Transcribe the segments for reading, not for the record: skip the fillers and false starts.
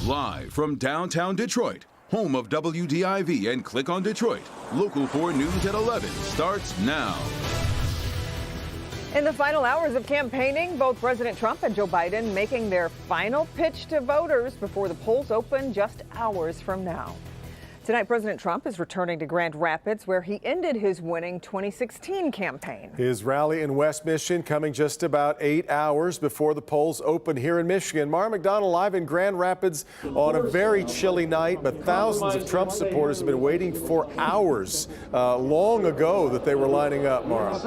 Live from downtown Detroit, home of WDIV and Click on Detroit, Local 4 News at 11 starts now. In the final hours of campaigning, both President Trump and Joe Biden making their final pitch to voters before the polls open just hours from now. Tonight, President Trump is returning to Grand Rapids, where he ended his winning 2016 campaign. His rally in West Michigan coming just about 8 hours before the polls open here in Michigan. Mara McDonald live in Grand Rapids on a very chilly night, but thousands of Trump supporters have been waiting for hours long ago that they were lining up, Mara.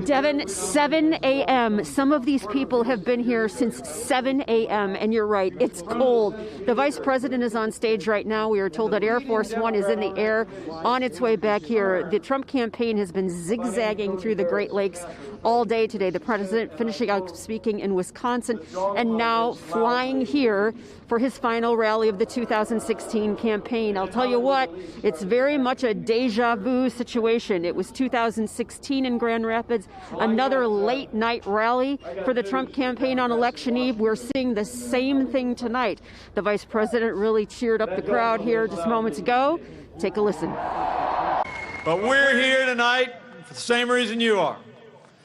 Devin, 7 a.m. Some of these people have been here since 7 a.m. And you're right, it's cold. The vice president is on stage right now. We are told that Air Force One is in the air on its way back here. The Trump campaign has been zigzagging through the Great Lakes all day today. The president finishing out speaking in Wisconsin and now flying here for his final rally of the 2016 campaign. I'll tell you what, it's very much a deja vu situation. It was 2016 in Grand Rapids, another late night rally for the Trump campaign on election eve. We're seeing the same thing tonight. The vice president really cheered up the crowd here just moments ago. Take a listen. But we're here tonight for the same reason you are.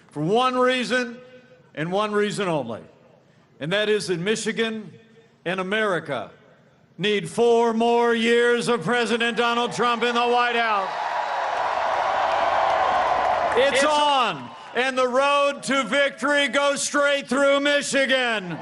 For one reason and one reason only. And that is that Michigan and America need 4 more years of President Donald Trump in the White House. It's on, and the road to victory goes straight through Michigan.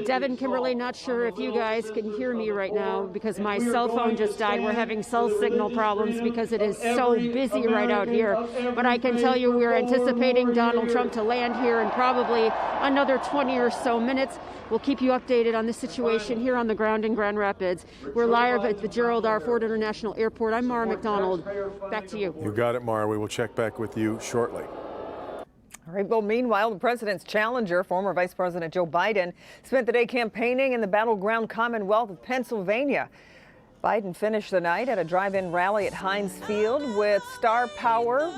Devin, Kimberly, not sure if you guys can hear me right now because my cell phone just died. We're having cell signal problems because it is so busy right out here. But I can tell you we're anticipating Donald Trump to land here in probably another 20 or so minutes. We'll keep you updated on the situation here on the ground in Grand Rapids. We're live at the Gerald R. Ford International Airport. I'm Mara McDonald. Back to you. You got it, Mara. We will check back with you shortly. All right, well, meanwhile, the president's challenger, former Vice President Joe Biden, spent the day campaigning in the battleground Commonwealth of Pennsylvania. Biden finished the night at a drive-in rally at Heinz Field with Star Power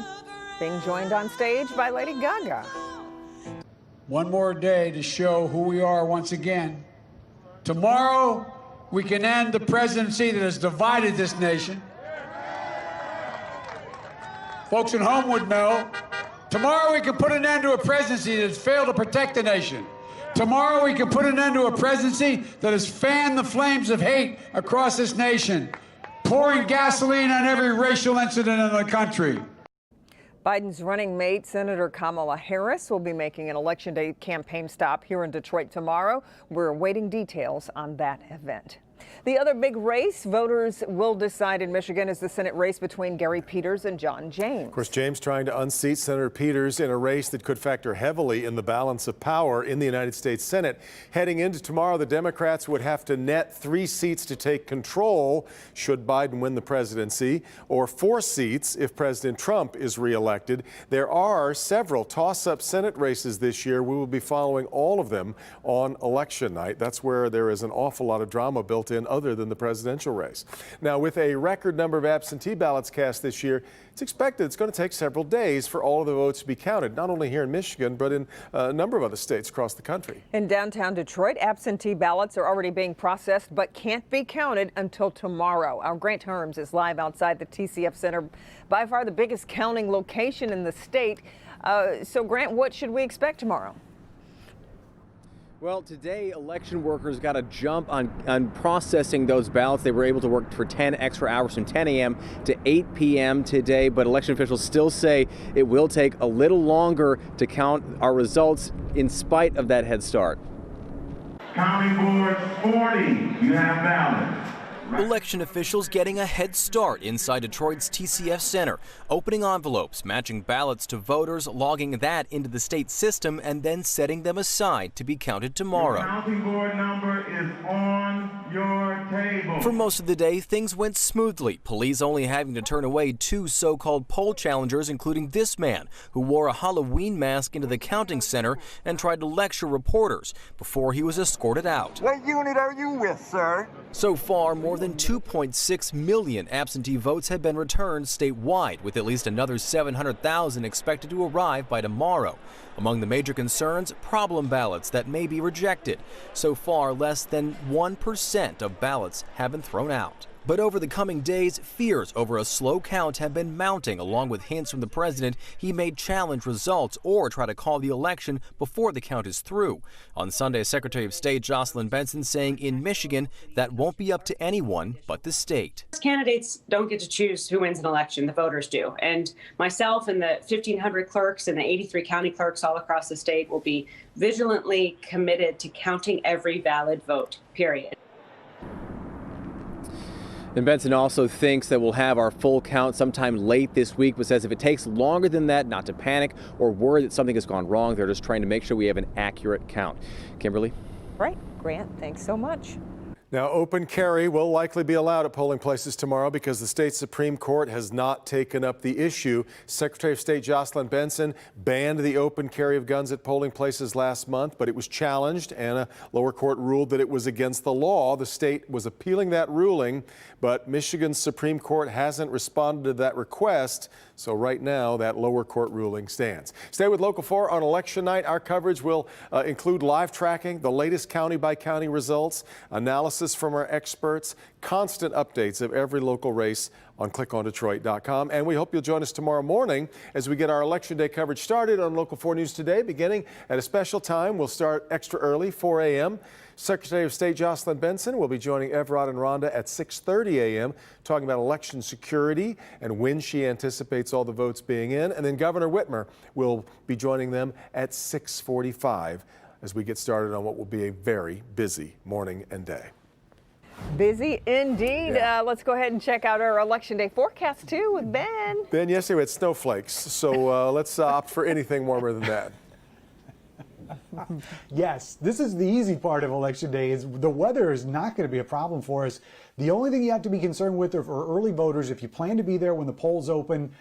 being joined on stage by Lady Gaga. One more day to show who we are once again. Tomorrow, we can end the presidency that has divided this nation. Folks at home would know. Tomorrow we can put an end to a presidency that has failed to protect the nation. Tomorrow we can put an end to a presidency that has fanned the flames of hate across this nation, pouring gasoline on every racial incident in the country. Biden's running mate, Senator Kamala Harris, will be making an Election Day campaign stop here in Detroit tomorrow. We're awaiting details on that event. The other big race voters will decide in Michigan is the Senate race between Gary Peters and John James. Of course, James trying to unseat Senator Peters in a race that could factor heavily in the balance of power in the United States Senate. Heading into tomorrow, the Democrats would have to net 3 seats to take control should Biden win the presidency, or 4 seats if President Trump is reelected. There are several toss-up Senate races this year. We will be following all of them on election night. That's where there is an awful lot of drama built in other than the presidential race. Now, with a record number of absentee ballots cast this year, it's expected it's going to take several days for all of the votes to be counted, not only here in Michigan, but in a number of other states across the country. In downtown Detroit, absentee ballots are already being processed but can't be counted until tomorrow. Our Grant Herms is live outside the TCF Center, by far the biggest counting location in the state. So, Grant, what should we expect tomorrow? Well, today, election workers got a jump on processing those ballots. They were able to work for 10 extra hours from 10 a.m. to 8 p.m. today, but election officials still say it will take a little longer to count our results in spite of that head start. County Board 40, you have ballots. Election officials getting a head start inside Detroit's TCF Center, opening envelopes, matching ballots to voters, logging that into the state system, and then setting them aside to be counted tomorrow. Your counting board number is on your table. For most of the day, things went smoothly, police only having to turn away 2 so-called poll challengers, including this man, who wore a Halloween mask into the counting center and tried to lecture reporters before he was escorted out. What unit are you with, sir? So far, more than 2.6 million absentee votes have been returned statewide, with at least another 700,000 expected to arrive by tomorrow. Among the major concerns, problem ballots that may be rejected. So far, less than 1% of ballots have been thrown out. But over the coming days, fears over a slow count have been mounting, along with hints from the president he may challenge results or try to call the election before the count is through. On Sunday, Secretary of State Jocelyn Benson saying in Michigan that won't be up to anyone but the state. Candidates don't get to choose who wins an election, the voters do. And myself and the 1,500 clerks and the 83 county clerks all across the state will be vigilantly committed to counting every valid vote, period. And Benson also thinks that we'll have our full count sometime late this week, but says if it takes longer than that, not to panic or worry that something has gone wrong. They're just trying to make sure we have an accurate count. Kimberly? Right. Grant, thanks so much. Now, open carry will likely be allowed at polling places tomorrow because the state Supreme Court has not taken up the issue. Secretary of State Jocelyn Benson banned the open carry of guns at polling places last month, but it was challenged and a lower court ruled that it was against the law. The state was appealing that ruling, but Michigan's Supreme Court hasn't responded to that request. So right now, that lower court ruling stands. Stay with Local 4 on election night. Our coverage will include live tracking, the latest county-by-county results, analysis from our experts, constant updates of every local race on clickondetroit.com. And we hope you'll join us tomorrow morning as we get our Election Day coverage started on Local 4 News Today, beginning at a special time. We'll start extra early, 4 a.m. Secretary of State Jocelyn Benson will be joining Evrod and Rhonda at 6:30 a.m. talking about election security and when she anticipates all the votes being in. And then Governor Whitmer will be joining them at 6:45 as we get started on what will be a very busy morning and day. Busy indeed. Yeah. Let's go ahead and check out our Election Day forecast too with Ben. Ben, yesterday we had snowflakes, so let's opt for anything warmer than that. Yes, this is the easy part of Election Day. Is the weather is not going to be a problem for us. The only thing you have to be concerned with are for early voters. If you plan to be there when the polls open,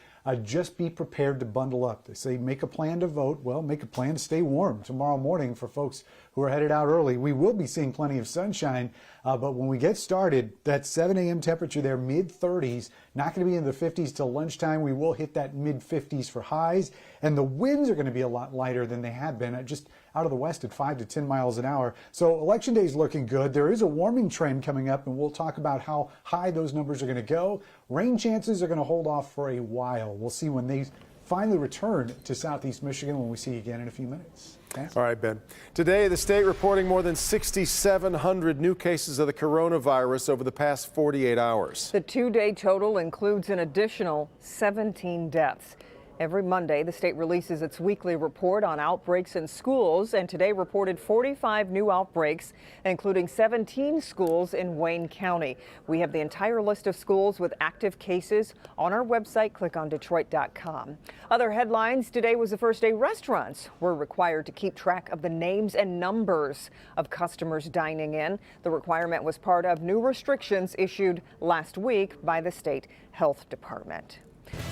just be prepared to bundle up. They say make a plan to vote. Well, make a plan to stay warm tomorrow morning for folks who are headed out early. We will be seeing plenty of sunshine, but when we get started, that 7 a.m. temperature there, mid-30s, not going to be in the 50s till lunchtime. We will hit that mid-50s for highs, and the winds are going to be a lot lighter than they have been, just out of the west at 5 to 10 miles an hour. So Election Day is looking good. There is a warming trend coming up, and we'll talk about how high those numbers are going to go. Rain chances are going to hold off for a while. We'll see when they finally return to southeast Michigan when we see you again in a few minutes. Thanks. All right, Ben. Today, the state reporting more than 6,700 new cases of the coronavirus over the past 48 hours. The two-day total includes an additional 17 deaths. Every Monday, the state releases its weekly report on outbreaks in schools, and today reported 45 new outbreaks, including 17 schools in Wayne County. We have the entire list of schools with active cases on our website, clickondetroit.com. Other headlines today was the first day restaurants were required to keep track of the names and numbers of customers dining in. The requirement was part of new restrictions issued last week by the state health department.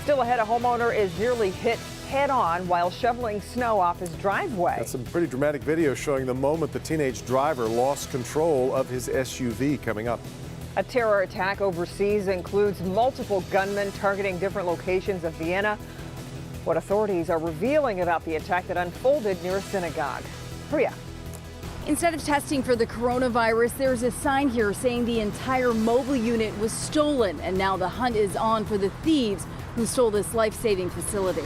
Still ahead, a homeowner is nearly hit head-on while shoveling snow off his driveway. That's some pretty dramatic video showing the moment the teenage driver lost control of his SUV. Coming up. A terror attack overseas includes multiple gunmen targeting different locations of Vienna. What authorities are revealing about the attack that unfolded near a synagogue. Priya. Instead of testing for the coronavirus, there's a sign here saying the entire mobile unit was stolen, and now the hunt is on for the thieves who stole this life-saving facility.